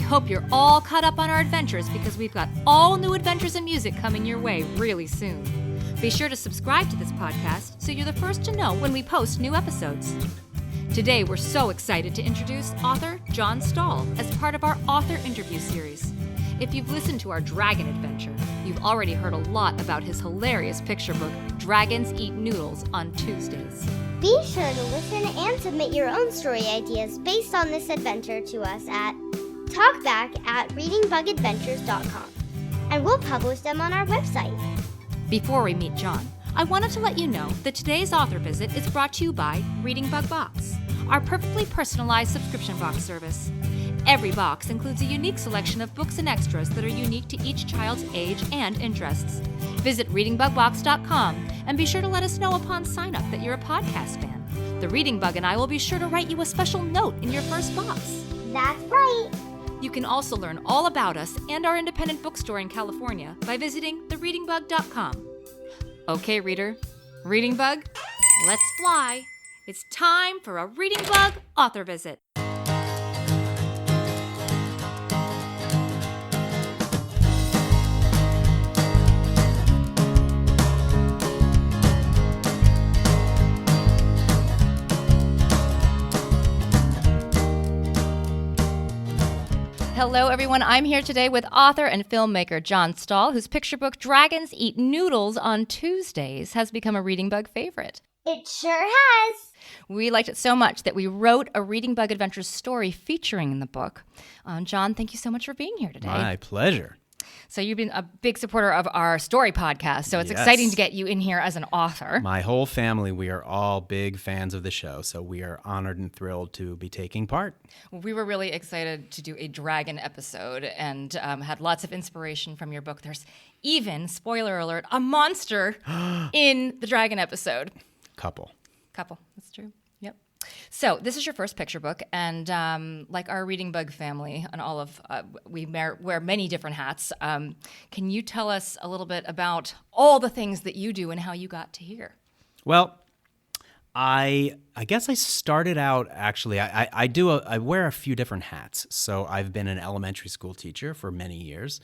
hope you're all caught up on our adventures because we've got all new adventures and music coming your way really soon. Be sure to subscribe to this podcast so you're the first to know when we post new episodes. Today, we're so excited to introduce author Jon Stahl as part of our author interview series. If you've listened to our dragon adventure, you've already heard a lot about his hilarious picture book, Dragons Eat Noodles, on Tuesdays. Be sure to listen and submit your own story ideas based on this adventure to us at talkback@readingbugadventures.com, and we'll publish them on our website. Before we meet Jon, I wanted to let you know that today's author visit is brought to you by Reading Bug Box, our perfectly personalized subscription box service. Every box includes a unique selection of books and extras that are unique to each child's age and interests. Visit readingbugbox.com and be sure to let us know upon sign-up that you're a podcast fan. The Reading Bug and I will be sure to write you a special note in your first box. That's right. You can also learn all about us and our independent bookstore in California by visiting thereadingbug.com. Okay, reader, Reading Bug, let's fly. It's time for a Reading Bug author visit. Hello, everyone. I'm here today with author and filmmaker Jon Stahl, whose picture book Dragons Eat Noodles on Tuesdays has become a Reading Bug favorite. It sure has. We liked it so much that we wrote a Reading Bug Adventures story featuring the book. Jon, thank you so much for being here today. My pleasure. So you've been a big supporter of our story podcast, so it's exciting to get you in here as an author. My whole family, we are all big fans of the show, so we are honored and thrilled to be taking part. We were really excited to do a dragon episode and had lots of inspiration from your book. There's even, spoiler alert, a monster in the dragon episode. Couple, that's true. Yep. So this is your first picture book, and like our Reading Bug family and all of, we wear many different hats. Can you tell us a little bit about all the things that you do and how you got to here? Well, I guess I started out, actually, I wear a few different hats. So I've been an elementary school teacher for many years.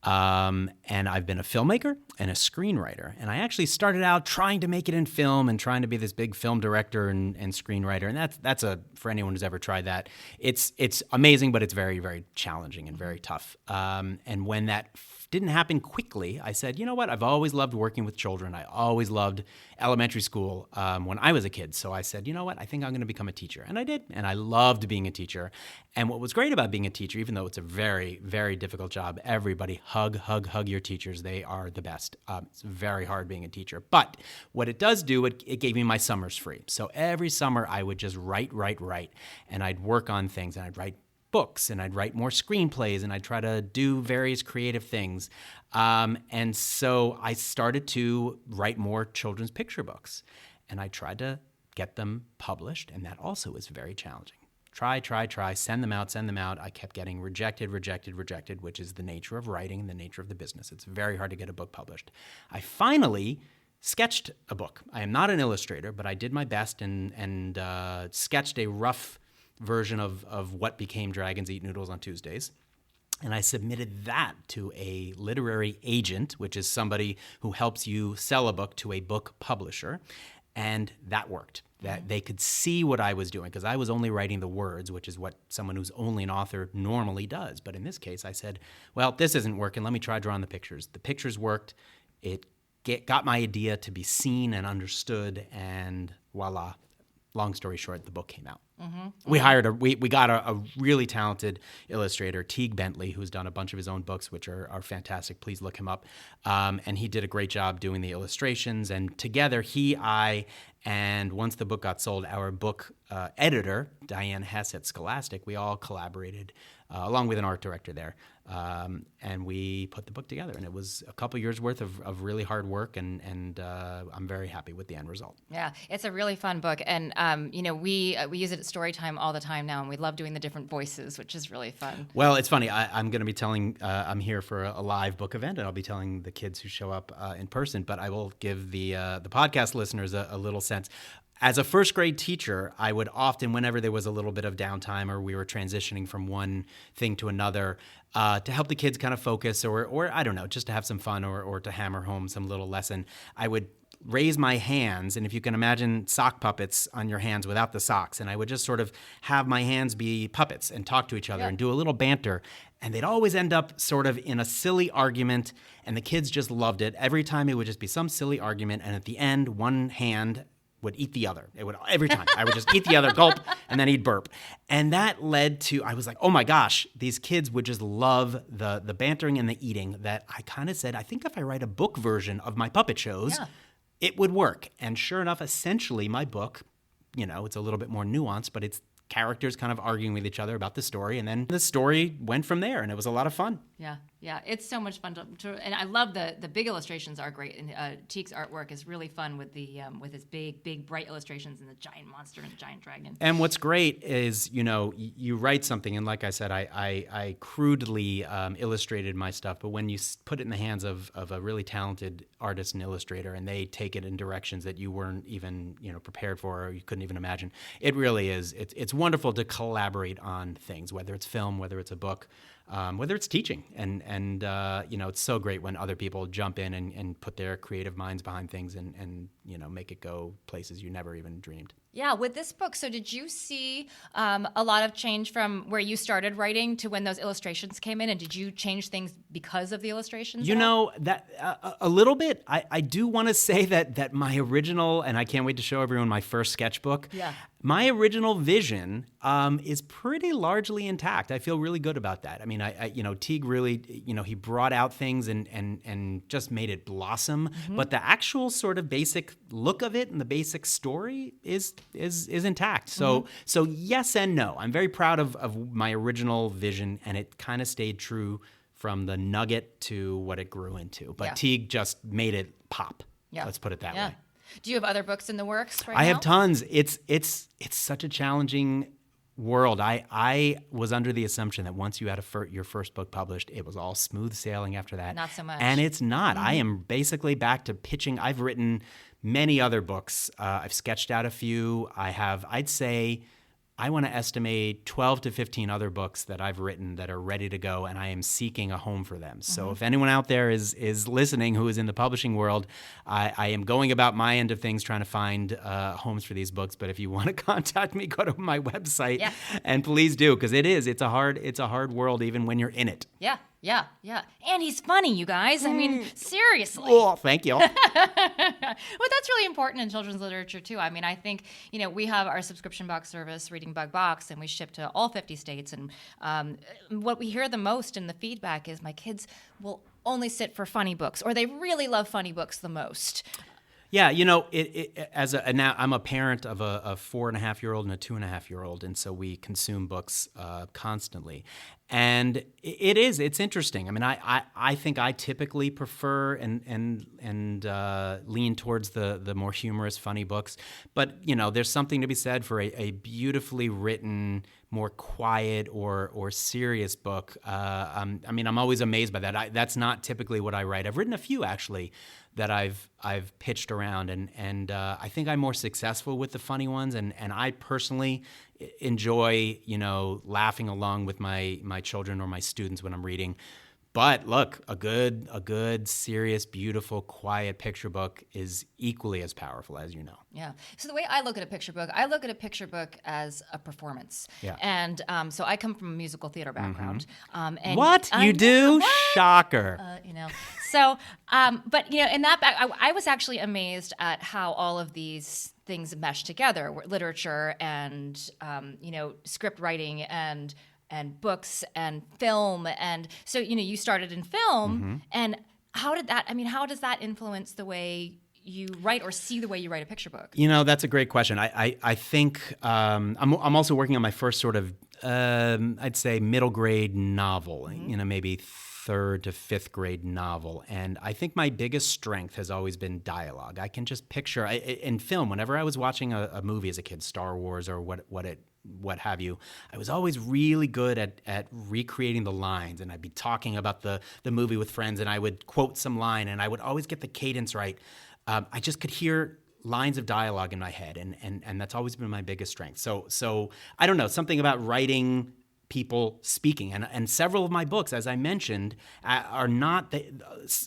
And I've been a filmmaker and a screenwriter. And I actually started out trying to make it in film and trying to be this big film director and screenwriter. And that's for anyone who's ever tried that, it's amazing, but it's very, very challenging and very tough. And when that didn't happen quickly, I said, you know what? I've always loved working with children. I always loved elementary school when I was a kid. So I said, you know what? I think I'm going to become a teacher. And I did. And I loved being a teacher. And what was great about being a teacher, even though it's a very, very difficult job, everybody hug your teachers. They are the best. It's very hard being a teacher. But what it does do, it gave me my summers free. So every summer I would just write. And I'd work on things and I'd write books and I'd write more screenplays and I'd try to do various creative things. And so I started to write more children's picture books and I tried to get them published. And that also is very challenging. Try, send them out. I kept getting rejected, which is the nature of writing and the nature of the business. It's very hard to get a book published. I finally sketched a book. I am not an illustrator, but I did my best and sketched a rough version of what became Dragons Eat Noodles on Tuesdays. And I submitted that to a literary agent, which is somebody who helps you sell a book to a book publisher. And that worked. That they could see what I was doing because I was only writing the words, which is what someone who's only an author normally does. But in this case, I said, well, this isn't working. Let me try drawing the pictures. The pictures worked. It got my idea to be seen and understood, and voila. Long story short, the book came out. We got a really talented illustrator, Teague Bentley, who's done a bunch of his own books, which are fantastic. Please look him up. And he did a great job doing the illustrations. And together, and once the book got sold, our book editor, Diane Hess at Scholastic, we all collaborated, along with an art director there, And we put the book together, and it was a couple years worth of really hard work, and I'm very happy with the end result. Yeah, it's a really fun book, and we use it at Storytime all the time now, and we love doing the different voices, which is really fun. Well, it's funny. I'm going to be telling. I'm here for a live book event, and I'll be telling the kids who show up in person. But I will give the podcast listeners a little sense. As a first grade teacher, I would often, whenever there was a little bit of downtime or we were transitioning from one thing to another, to help the kids kind of focus or I don't know, just to have some fun or to hammer home some little lesson, I would raise my hands, and if you can imagine sock puppets on your hands without the socks, and I would just sort of have my hands be puppets and talk to each other and do a little banter, and they'd always end up sort of in a silly argument, and the kids just loved it. Every time it would just be some silly argument, and at the end, one hand would eat the other. It would every time. I would just eat the other, gulp, and then he'd burp. And that led to, I was like, oh my gosh, these kids would just love the bantering and the eating, that I kind of said, I think if I write a book version of my puppet shows, it would work. And sure enough, essentially my book, it's a little bit more nuanced, but it's characters kind of arguing with each other about the story, and then the story went from there, and it was a lot of fun. Yeah, it's so much fun to and I love the big illustrations are great, and Teague's artwork is really fun with the with his big bright illustrations and the giant monster and the giant dragon. And what's great is, you write something, and like I said, I crudely illustrated my stuff, but when you put it in the hands of a really talented artist and illustrator, and they take it in directions that you weren't even prepared for, or you couldn't even imagine, it really is. It's wonderful to collaborate on things, whether it's film, whether it's a book, whether it's teaching, and it's so great when other people jump in and put their creative minds behind things and make it go places you never even dreamed. Yeah, with this book, so did you see a lot of change from where you started writing to when those illustrations came in, and did you change things because of the illustrations? That a little bit. I do want to say that my original, and I can't wait to show everyone my first sketchbook. Yeah. My original vision is pretty largely intact. I feel really good about that. I mean, Teague really, he brought out things and just made it blossom. Mm-hmm. But the actual sort of basic look of it and the basic story is intact. So yes and no. I'm very proud of my original vision, and it kind of stayed true from the nugget to what it grew into. But Teague just made it pop. Yeah. Let's put it that way. Do you have other books in the works right now? I have tons. It's such a challenging world. I was under the assumption that once you had your first book published, it was all smooth sailing after that. Not so much. And it's not. Mm-hmm. I am basically back to pitching. I've written many other books. I've sketched out a few. I'd say I want to estimate 12 to 15 other books that I've written that are ready to go, and I am seeking a home for them. Mm-hmm. So if anyone out there is listening who is in the publishing world, I am going about my end of things trying to find homes for these books. But if you want to contact me, go to my website, and please do, because it's a hard world even when you're in it. Yeah. And he's funny, you guys. I mean, seriously. Oh, thank you. Well, that's really important in children's literature, too. I mean, I think, we have our subscription box service, Reading Bug Box, and we ship to all 50 states. And what we hear the most in the feedback is my kids will only sit for funny books, or they really love funny books the most. Yeah, now I'm a parent of a 4.5-year-old and a 2.5-year-old, and so we consume books constantly. And it's interesting. I mean, I think I typically prefer and lean towards the more humorous, funny books. But there's something to be said for a beautifully written, more quiet or serious book. I'm always amazed by that. That's not typically what I write. I've written a few actually that I've pitched around, and I think I'm more successful with the funny ones, and I personally enjoy laughing along with my children or my students when I'm reading. But look, a good, serious, beautiful, quiet picture book is equally as powerful, as you know. Yeah. So the way I look at a picture book as a performance. Yeah. And so I come from a musical theater background. Mm-hmm. And what? You do? What? Shocker. So, but in that I was actually amazed at how all of these things mesh together: literature and script writing and books and film. And so, you started in film, and how does that influence the way you write or see the way you write a picture book? That's a great question. I think I'm also working on my first sort of, I'd say, middle grade novel, maybe third to fifth grade novel. And I think my biggest strength has always been dialogue. I can just picture, in film, whenever I was watching a movie as a kid, Star Wars or what have you, I was always really good at recreating the lines, and I'd be talking about the movie with friends, and I would quote some line, and I would always get the cadence right. I just could hear lines of dialogue in my head, and that's always been my biggest strength. So I don't know, something about writing people speaking, and several of my books, as I mentioned, are not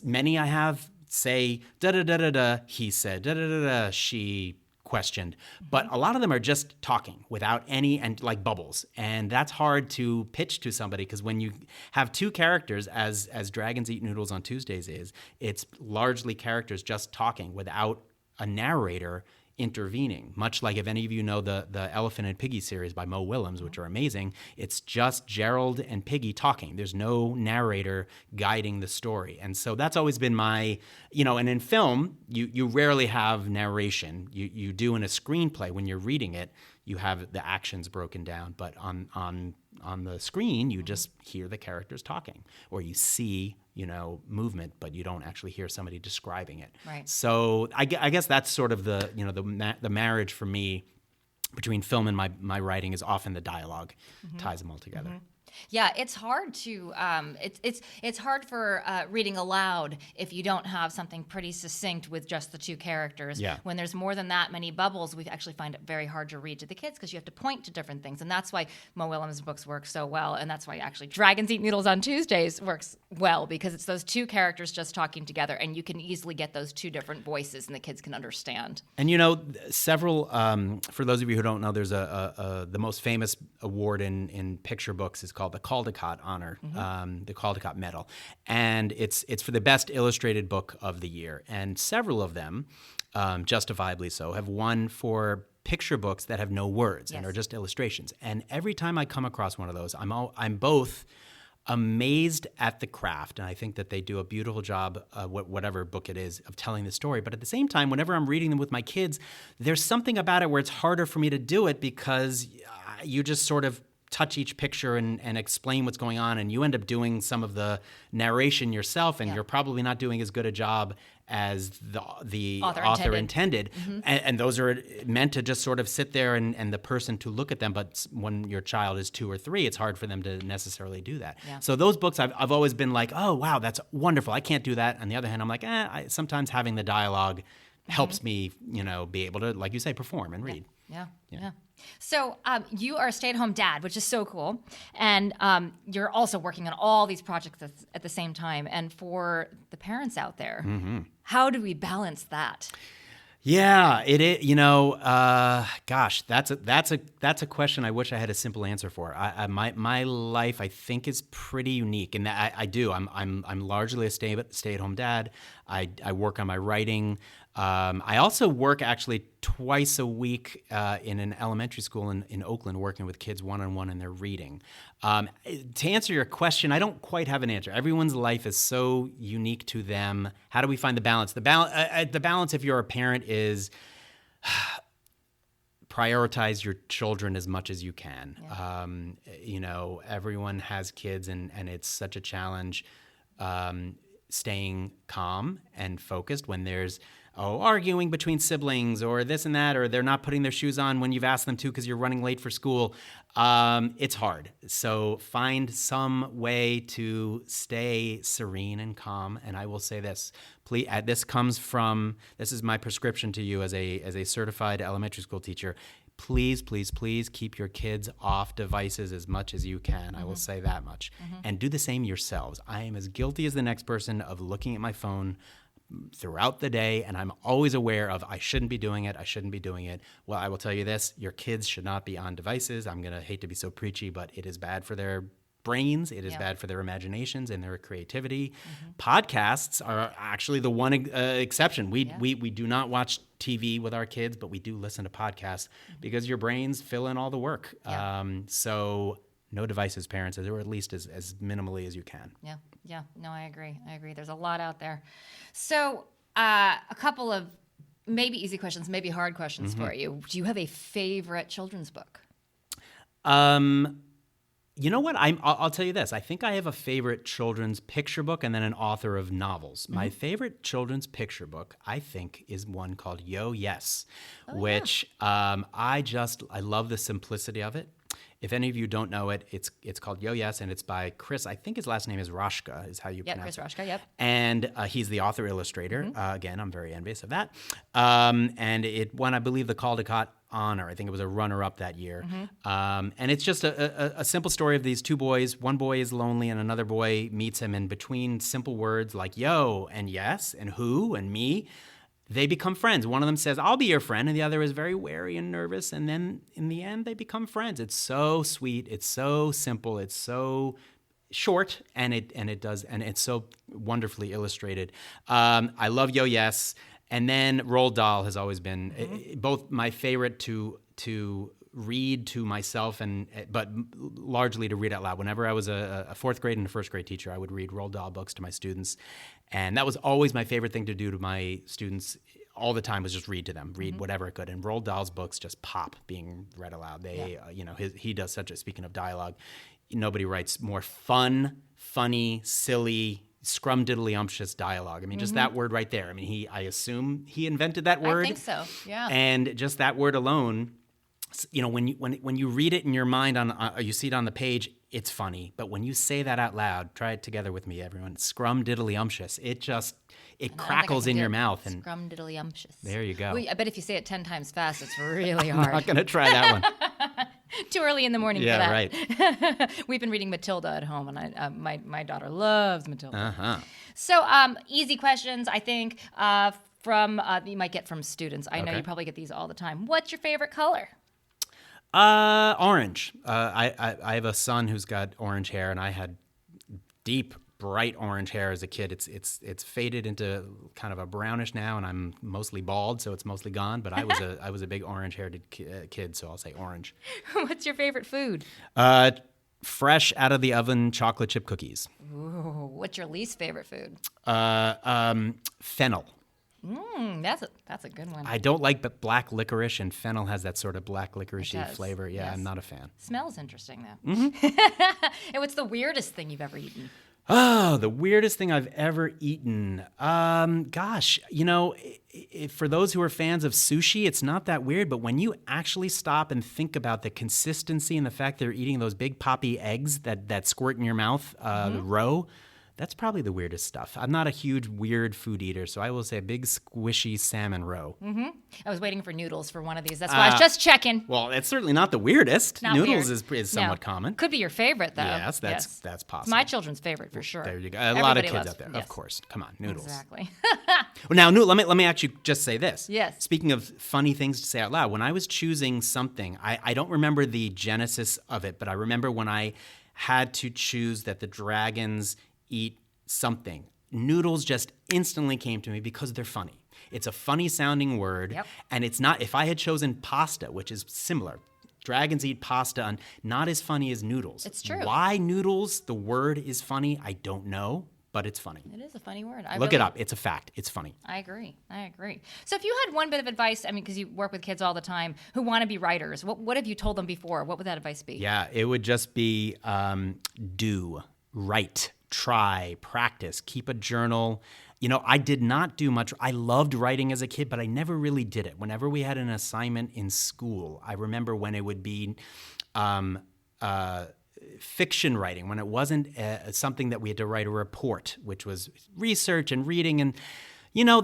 many I have say da da da da da, he said da da da da, she questioned, but a lot of them are just talking without any, and like bubbles, and that's hard to pitch to somebody, because when you have two characters, as Dragons Eat Noodles on Tuesdays is, it's largely characters just talking without a narrator intervening. Much like, if any of you know the Elephant and Piggy series by Mo Willems, which are amazing, it's just Gerald and Piggy talking. There's no narrator guiding the story. And so that's always been my, and in film, you rarely have narration. You do in a screenplay. When you're reading it, you have the actions broken down, but on the screen, you just hear the characters talking, or you see movement, but you don't actually hear somebody describing it. Right. So I guess that's sort of the marriage for me between film and my writing is often the dialogue ties them all together. Yeah, it's hard to it's hard for reading aloud if you don't have something pretty succinct with just the two characters. Yeah. When there's more than that many bubbles, we actually find it very hard to read to the kids, because you have to point to different things, and that's why Mo Willems' books work so well, and that's why actually Dragons Eat Noodles on Tuesdays works well, because it's those two characters just talking together, and you can easily get those two different voices, and the kids can understand. And several for those of you who don't know, there's the most famous award in picture books is called the Caldecott Honor, the Caldecott Medal, and it's for the best illustrated book of the year. And several of them, justifiably so, have won for picture books that have no words and are just illustrations. And every time I come across one of those, I'm both amazed at the craft, and I think that they do a beautiful job, whatever book it is, of telling the story. But at the same time, whenever I'm reading them with my kids, there's something about it where it's harder for me to do it, because you just sort of touch each picture and explain what's going on, and you end up doing some of the narration yourself, and you're probably not doing as good a job as the author intended. And those are meant to just sort of sit there and the person to look at them, but when your child is 2 or 3, it's hard for them to necessarily do that. So those books, I've always been like, oh wow, that's wonderful, I can't do that. On the other hand, I'm like, sometimes having the dialogue helps me, be able to, like you say, perform and read. Yeah. So you are a stay-at-home dad, which is so cool, and you're also working on all these projects at the same time. And for the parents out there, how do we balance that? Yeah, it is. Gosh, that's a question I wish I had a simple answer for. My life, I think, is pretty unique, and I'm largely a stay-at-home dad. I work on my writing. I also work actually twice a week in an elementary school in Oakland, working with kids one-on-one in their reading. To answer your question, I don't quite have an answer. Everyone's life is so unique to them. How do we find the balance? The balance, if you're a parent, is prioritize your children as much as you can. Everyone has kids, and it's such a challenge staying calm and focused when there's arguing between siblings or this and that, or they're not putting their shoes on when you've asked them to because you're running late for school. It's hard. So find some way to stay serene and calm. And I will say this, please, this is my prescription to you as a certified elementary school teacher. Please, please, please keep your kids off devices as much as you can. I will say that much. And do the same yourselves. I am as guilty as the next person of looking at my phone throughout the day, and I'm always aware of I shouldn't be doing it. Well, I will tell you this, your kids should not be on devices. I'm going to hate to be so preachy, but it is bad for their brains. It is bad for their imaginations and their creativity. Podcasts are actually the one exception. We do not watch TV with our kids, but we do listen to podcasts because your brains fill in all the work. So no devices, parents, or at least as minimally as you can. Yeah. No, I agree. There's a lot out there. So a couple of maybe easy questions, maybe hard questions for you. Do you have a favorite children's book? You know what? I'll tell you this. I think I have a favorite children's picture book and then an author of novels. My favorite children's picture book, I think, is one called Yo Yes, which I love the simplicity of it. If any of you don't know it, it's called Yo Yes, and it's by Chris. I think his last name is Roshka, is how you pronounce it. Chris Roshka, yep. And he's the author-illustrator. Again, I'm very envious of that. And it won, I believe, the Caldecott Honor. I think it was a runner-up that year. And it's just a simple story of these two boys. One boy is lonely, and another boy meets him. And between simple words like yo and yes and who and me, they become friends. One of them says, I'll be your friend, and the other is very wary and nervous. And then in the end, they become friends. It's so sweet. It's so simple. It's so short, and it's so wonderfully illustrated. I love Yo Yes. And then Roald Dahl has always been both my favorite to read to myself, but largely to read out loud. Whenever I was a fourth grade and a first grade teacher, I would read Roald Dahl books to my students. And that was always my favorite thing to do to my students all the time, was just read to them, read whatever I could. And Roald Dahl's books just pop being read aloud. They, he does speaking of dialogue, nobody writes more fun, funny, silly, scrumdiddlyumptious dialogue. I mean, just that word right there. I mean, I assume he invented that word. I think so, yeah. And just that word alone, when you read it in your mind, you see it on the page, it's funny. But when you say that out loud, try it together with me, everyone. Scrumdiddlyumptious. It crackles in your mouth. And scrumdiddlyumptious. There you go. Well, I bet if you say it 10 times fast, it's really hard. I'm not going to try that one. Too early in the morning for that. Yeah, right. We've been reading Matilda at home, and my daughter loves Matilda. Uh-huh. So easy questions, I think, from you might get from students. I know you probably get these all the time. What's your favorite color? Orange. I have a son who's got orange hair, and I had deep, bright orange hair as a kid. It's faded into kind of a brownish now, and I'm mostly bald, so it's mostly gone. But I was a big orange-haired kid, so I'll say orange. What's your favorite food? Fresh out of the oven chocolate chip cookies. Ooh, what's your least favorite food? Fennel. That's a good one. I don't like black licorice, and fennel has that sort of black licorice-y flavor. Yeah, yes. I'm not a fan. Smells interesting, though. And what's the weirdest thing you've ever eaten? Oh, the weirdest thing I've ever eaten. Gosh, for those who are fans of sushi, it's not that weird, but when you actually stop and think about the consistency and the fact they're eating those big poppy eggs that squirt in your mouth, the roe, that's probably the weirdest stuff. I'm not a huge weird food eater, so I will say a big squishy salmon roe. I was waiting for noodles for one of these. That's why I was just checking. Well, it's certainly not the weirdest. Not Noodles weird. is somewhat common. Could be your favorite, though. Yes, that's possible. It's my children's favorite for sure. There you go. A lot of kids loves, out there, yes. of course. Come on, noodles. Exactly. Well, now, let me actually just say this. Yes. Speaking of funny things to say out loud, when I was choosing something, I don't remember the genesis of it, but I remember when I had to choose that the dragons eat something. Noodles just instantly came to me because they're funny. It's a funny sounding word, and it's not, if I had chosen pasta, which is similar, dragons eat pasta, and not as funny as noodles. It's true. Why noodles, the word is funny, I don't know, but it's funny. It is a funny word. Look it up. It's a fact. It's funny. I agree. So if you had one bit of advice, because you work with kids all the time who want to be writers, what have you told them before? What would that advice be? Yeah, it would just be write, try, practice, keep a journal. I did not do much. I loved writing as a kid, but I never really did it. Whenever we had an assignment in school, I remember when it would be fiction writing, when it wasn't something that we had to write a report, which was research and reading, and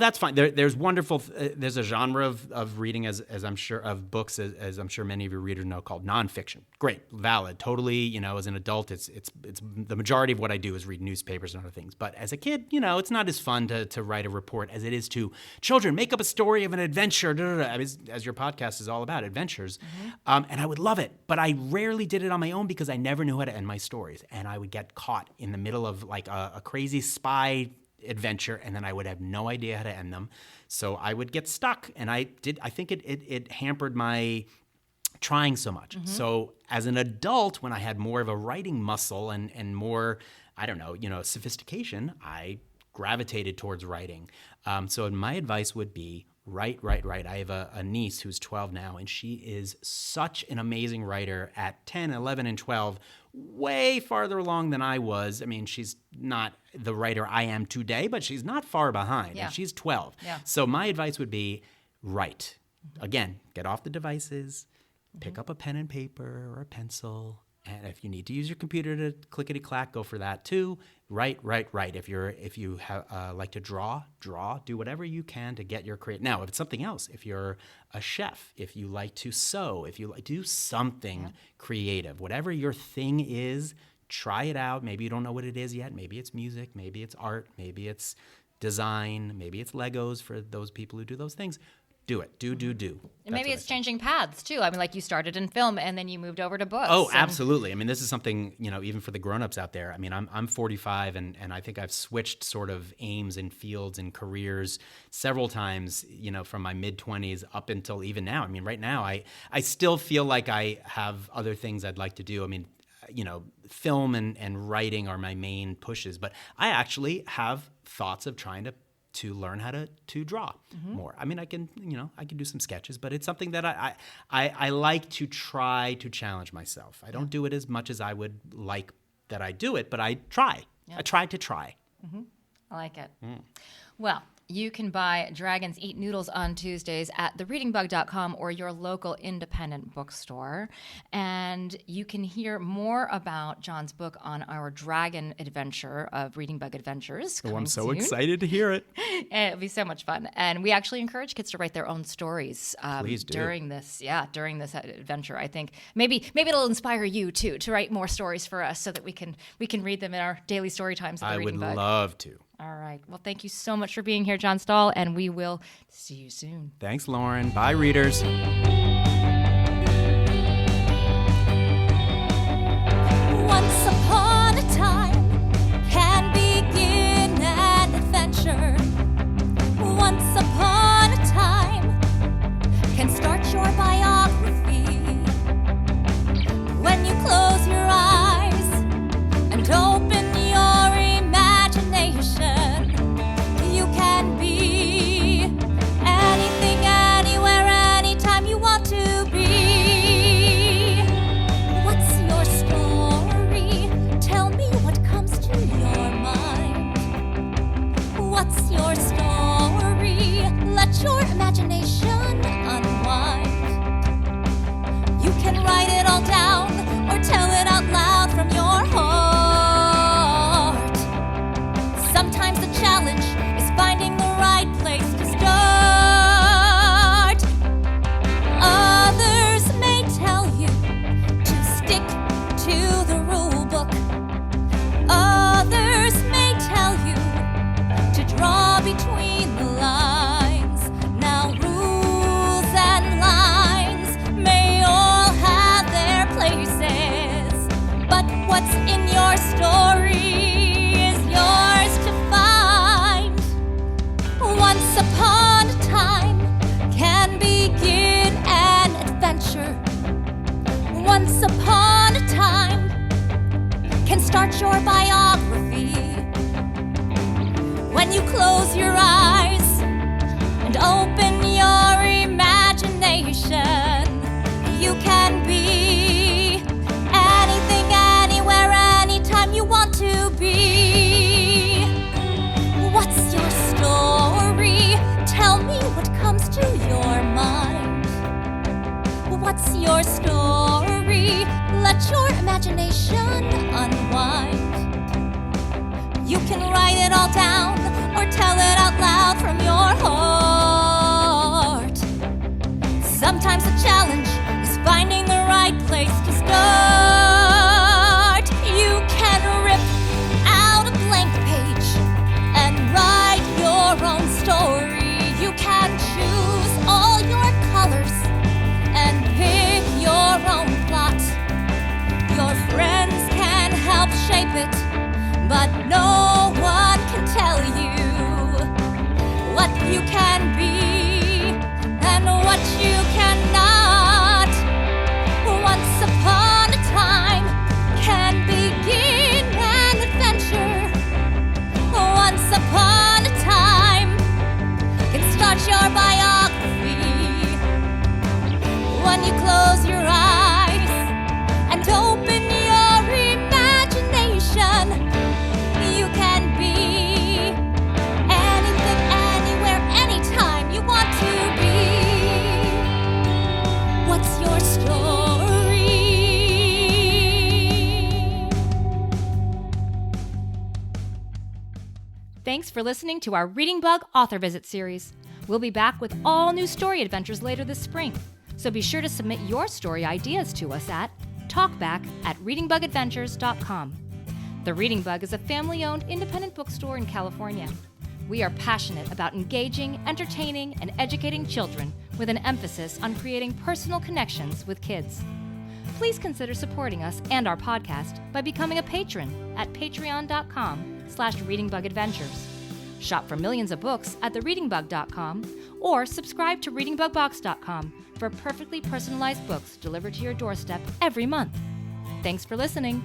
that's fine. There's wonderful. There's a genre of reading, as I'm sure, of books, as I'm sure many of your readers know, called nonfiction. Great, valid, totally. As an adult, it's the majority of what I do is read newspapers and other things. But as a kid, it's not as fun to write a report as it is to children. Make up a story of an adventure, as your podcast is all about, adventures. And I would love it, but I rarely did it on my own because I never knew how to end my stories, and I would get caught in the middle of like a crazy spy adventure, and then I would have no idea how to end them. So I would get stuck, and I think it hampered my trying so much. So as an adult, when I had more of a writing muscle and more, sophistication, I gravitated towards writing. So my advice would be Write. I have a niece who's 12 now, and she is such an amazing writer at 10, 11, and 12, way farther along than I was. I mean, she's not the writer I am today, but she's not far behind, and she's 12. Yeah. So my advice would be write. Again, get off the devices, pick up a pen and paper or a pencil, and if you need to use your computer to clickety-clack, go for that too. Write. If you like to draw, do whatever you can to get your create. Now, if it's something else, if you're a chef, if you like to sew, if you like do something creative, whatever your thing is, try it out. Maybe you don't know what it is yet. Maybe it's music, maybe it's art, maybe it's design, maybe it's Legos for those people who do those things. Do it. Do. And maybe it's changing paths too. I mean, like you started in film and then you moved over to books. Oh, absolutely. I mean, this is something, even for the grown-ups out there. I mean, I'm 45 and I think I've switched sort of aims and fields and careers several times, from my mid-20s up until even now. I mean, right now, I still feel like I have other things I'd like to do. I mean, film and writing are my main pushes, but I actually have thoughts of trying to learn how to draw more. I mean, I can do some sketches, but it's something that I like to try to challenge myself. I don't do it as much as I would like that I do it, but I try. Yeah. I try to try. Mm-hmm. I like it. Well, you can buy Dragons Eat Noodles on Tuesdays at thereadingbug.com or your local independent bookstore. And you can hear more about Jon's book on our dragon adventure of Reading Bug Adventures. Oh, I'm so excited to hear it. It'll be so much fun. And we actually encourage kids to write their own stories Please do. during this adventure. I think maybe it'll inspire you too to write more stories for us so that we can read them in our daily story times at the Reading Bug. I would love to. All right. Well, thank you so much for being here, Jon Stahl, and we will see you soon. Thanks, Lauren. Bye, readers. Once upon a time can begin an adventure. Once upon a time can start your biography. When you close your eyes and open your imagination, you can be anything, anywhere, anytime you want to be. What's your story? Tell me what comes to your mind. What's your story? Let your imagination unwind. You can write it all down or tell it out loud from your heart. Sometimes the challenge is finding the right place to start. Others may tell you to stick to the rule book. Others may tell you to draw between the lines. Now rules and lines may all have their places, but what's in your story is yours to find. Once upon a time can begin an adventure. Once upon a time can start your biography. When you close your eyes and open your imagination, you can be anything, anywhere, anytime you want to be. What's your story? Tell me what comes to your mind. What's your story? Let your imagination unwind. You can write it all down or tell it out loud from your heart. Sometimes the challenge is finding the right place to start. You can rip out a blank page and write your own story. You can choose all your colors and pick your own plot. Your friends can help shape it, but no one can tell you what you can be and what you cannot. Once upon a time can begin an adventure. Once upon a time can start your biography. when you close your eyes and open your imagination, you can be anything, anywhere, anytime you want to be. What's your story? Thanks for listening to our Reading Bug Author Visit series. We'll be back with all new story adventures later this spring, so be sure to submit your story ideas to us at talkback@readingbugadventures.com. The Reading Bug is a family-owned independent bookstore in California. We are passionate about engaging, entertaining, and educating children with an emphasis on creating personal connections with kids. Please consider supporting us and our podcast by becoming a patron at patreon.com/readingbugadventures. Shop for millions of books at thereadingbug.com or subscribe to readingbugbox.com for perfectly personalized books delivered to your doorstep every month. Thanks for listening.